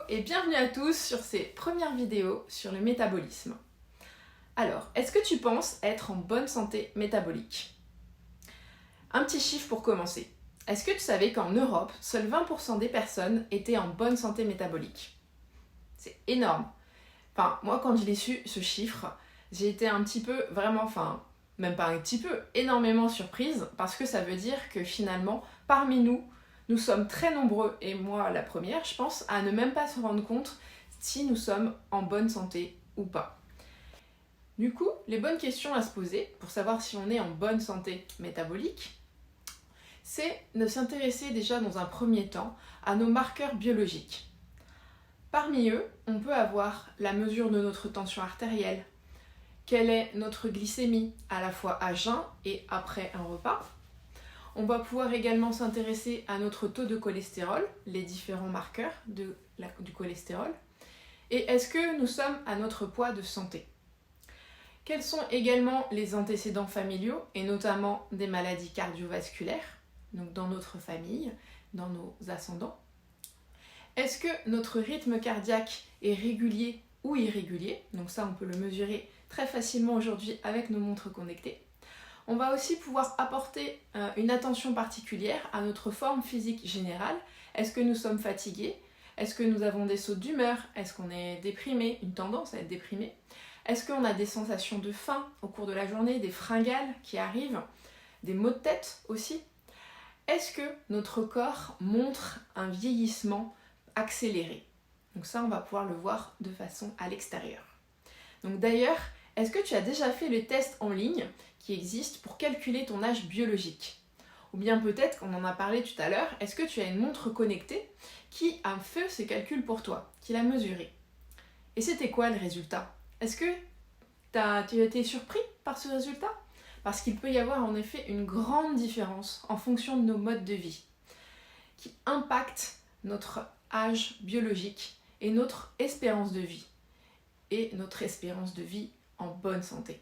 et bienvenue à tous sur ces premières vidéos sur le métabolisme. Alors, est-ce que tu penses être en bonne santé métabolique? Un petit chiffre pour commencer. Est-ce que tu savais qu'en Europe, seuls 20% des personnes étaient en bonne santé métabolique? C'est énorme. Enfin, moi quand je l'ai su, ce chiffre, j'ai été un petit peu, vraiment, même pas un petit peu, énormément surprise parce que ça veut dire que finalement, parmi nous, nous sommes très nombreux, et moi la première, je pense, à ne même pas se rendre compte si nous sommes en bonne santé ou pas. Du coup, les bonnes questions à se poser pour savoir si on est en bonne santé métabolique, c'est de s'intéresser déjà dans un premier temps à nos marqueurs biologiques. Parmi eux, on peut avoir la mesure de notre tension artérielle, quelle est notre glycémie à la fois à jeun et après un repas. On va pouvoir également s'intéresser à notre taux de cholestérol, les différents marqueurs du cholestérol. Et est-ce que nous sommes à notre poids de santé? Quels sont également les antécédents familiaux et notamment des maladies cardiovasculaires, donc dans notre famille, dans nos ascendants? Est-ce que notre rythme cardiaque est régulier ou irrégulier? Donc ça, on peut le mesurer très facilement aujourd'hui avec nos montres connectées. On va aussi pouvoir apporter une attention particulière à notre forme physique générale. Est-ce que nous sommes fatigués? Est-ce que nous avons des sautes d'humeur? Est-ce qu'on est déprimé? Une tendance à être déprimé? Est-ce qu'on a des sensations de faim au cours de la journée, des fringales qui arrivent, des maux de tête aussi? Est-ce que notre corps montre un vieillissement accéléré? Donc ça, on va pouvoir le voir de façon à l'extérieur. Donc d'ailleurs, est-ce que tu as déjà fait le test en ligne qui existe pour calculer ton âge biologique? Ou bien peut-être, on en a parlé tout à l'heure, est-ce que tu as une montre connectée qui a fait ces calculs pour toi, qui l'a mesuré? Et c'était quoi le résultat? Est-ce que tu as été surpris par ce résultat? Parce qu'il peut y avoir en effet une grande différence en fonction de nos modes de vie qui impactent notre âge biologique et notre espérance de vie. Et notre espérance de vie en bonne santé.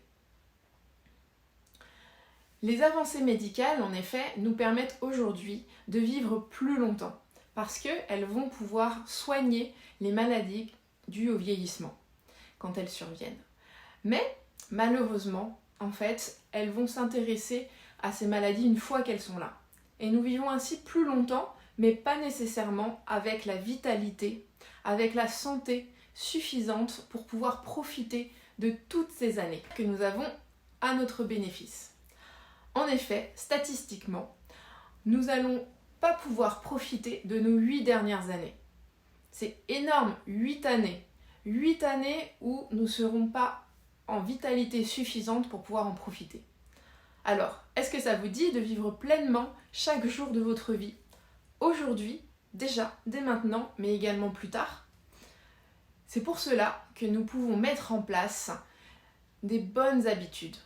Les avancées médicales, en effet, nous permettent aujourd'hui de vivre plus longtemps parce qu'elles vont pouvoir soigner les maladies dues au vieillissement quand elles surviennent. Mais malheureusement, en fait, elles vont s'intéresser à ces maladies une fois qu'elles sont là. Et nous vivons ainsi plus longtemps, mais pas nécessairement avec la vitalité, avec la santé suffisante pour pouvoir profiter de toutes ces années que nous avons à notre bénéfice. En effet, statistiquement, nous n'allons pas pouvoir profiter de nos 8 dernières années. C'est énorme, 8 années. 8 années où nous ne serons pas en vitalité suffisante pour pouvoir en profiter. Alors, est-ce que ça vous dit de vivre pleinement chaque jour de votre vie? Aujourd'hui, déjà, dès maintenant, mais également plus tard? C'est pour cela que nous pouvons mettre en place des bonnes habitudes.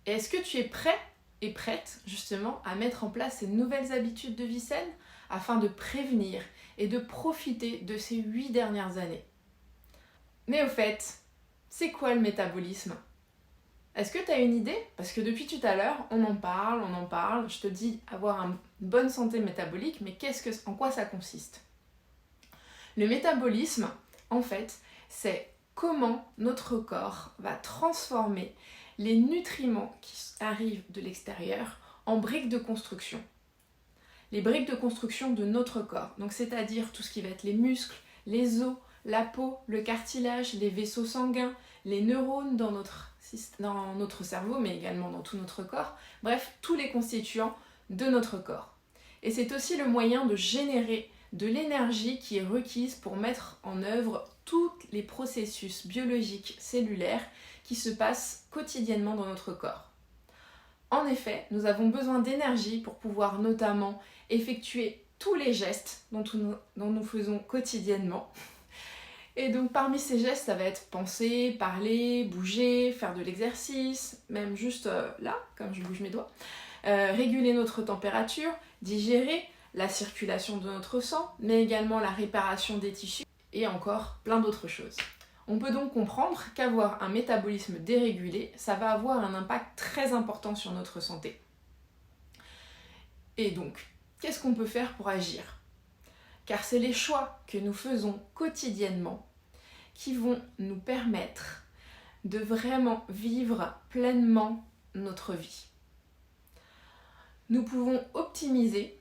Et est-ce que tu es prêt et prête justement à mettre en place ces nouvelles habitudes de vie saine afin de prévenir et de profiter de ces 8 dernières années? Mais au fait, c'est quoi le métabolisme? Est-ce que tu as une idée? Parce que depuis tout à l'heure, on en parle, je te dis avoir une bonne santé métabolique, mais en quoi ça consiste? Le métabolisme, en fait, c'est comment notre corps va transformer les nutriments qui arrivent de l'extérieur en briques de construction. Les briques de construction de notre corps, donc c'est-à-dire tout ce qui va être les muscles, les os, la peau, le cartilage, les vaisseaux sanguins, les neurones dans notre cerveau, mais également dans tout notre corps, bref, tous les constituants de notre corps. Et c'est aussi le moyen de générer de l'énergie qui est requise pour mettre en œuvre tous les processus biologiques cellulaires qui se passent quotidiennement dans notre corps. En effet, nous avons besoin d'énergie pour pouvoir notamment effectuer tous les gestes dont nous faisons quotidiennement. Et donc parmi ces gestes, ça va être penser, parler, bouger, faire de l'exercice, même juste là, comme je bouge mes doigts, réguler notre température, digérer, la circulation de notre sang, mais également la réparation des tissus et encore plein d'autres choses. On peut donc comprendre qu'avoir un métabolisme dérégulé, ça va avoir un impact très important sur notre santé. Et donc, qu'est-ce qu'on peut faire pour agir? car c'est les choix que nous faisons quotidiennement qui vont nous permettre de vraiment vivre pleinement notre vie. Nous pouvons optimiser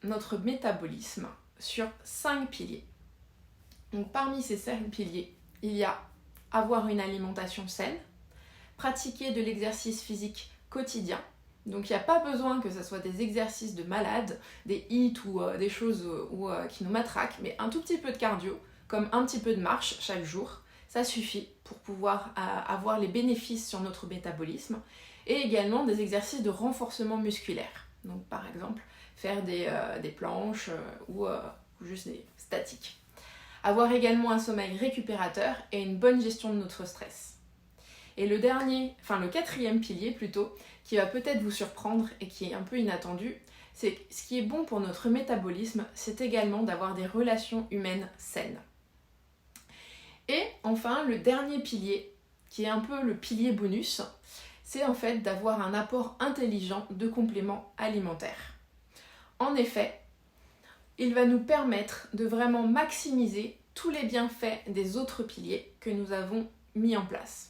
notre métabolisme sur 5 piliers. Donc parmi ces 5 piliers, il y a avoir une alimentation saine, pratiquer de l'exercice physique quotidien. Donc il n'y a pas besoin que ce soit des exercices de malade, des HIIT ou des choses qui nous matraquent, mais un tout petit peu de cardio, comme un petit peu de marche chaque jour, ça suffit pour pouvoir avoir les bénéfices sur notre métabolisme, et également des exercices de renforcement musculaire. Donc par exemple, faire des planches ou juste des statiques. Avoir également un sommeil récupérateur et une bonne gestion de notre stress. Et le 4e pilier plutôt, qui va peut-être vous surprendre et qui est un peu inattendu, c'est ce qui est bon pour notre métabolisme, c'est également d'avoir des relations humaines saines. Et enfin, le dernier pilier, qui est un peu le pilier bonus, c'est en fait d'avoir un apport intelligent de compléments alimentaires. En effet, il va nous permettre de vraiment maximiser tous les bienfaits des autres piliers que nous avons mis en place.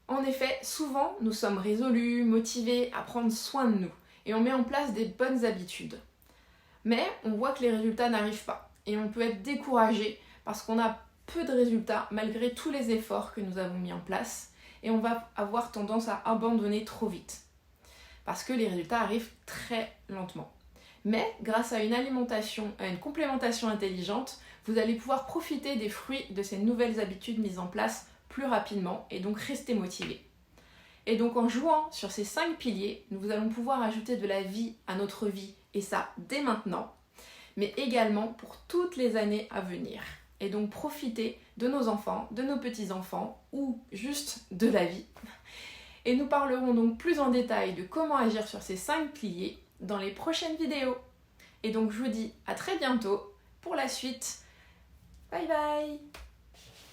En effet, souvent, nous sommes résolus, motivés à prendre soin de nous et on met en place des bonnes habitudes. Mais on voit que les résultats n'arrivent pas et on peut être découragé parce qu'on a peu de résultats malgré tous les efforts que nous avons mis en place et on va avoir tendance à abandonner trop vite parce que les résultats arrivent très lentement. Mais grâce à une alimentation, à une complémentation intelligente, vous allez pouvoir profiter des fruits de ces nouvelles habitudes mises en place plus rapidement et donc rester motivé. Et donc en jouant sur ces 5 piliers, nous allons pouvoir ajouter de la vie à notre vie et ça dès maintenant, mais également pour toutes les années à venir. Et donc profiter de nos enfants, de nos petits-enfants ou juste de la vie. Et nous parlerons donc plus en détail de comment agir sur ces 5 piliers dans les prochaines vidéos. Et donc je vous dis à très bientôt pour la suite. Bye bye!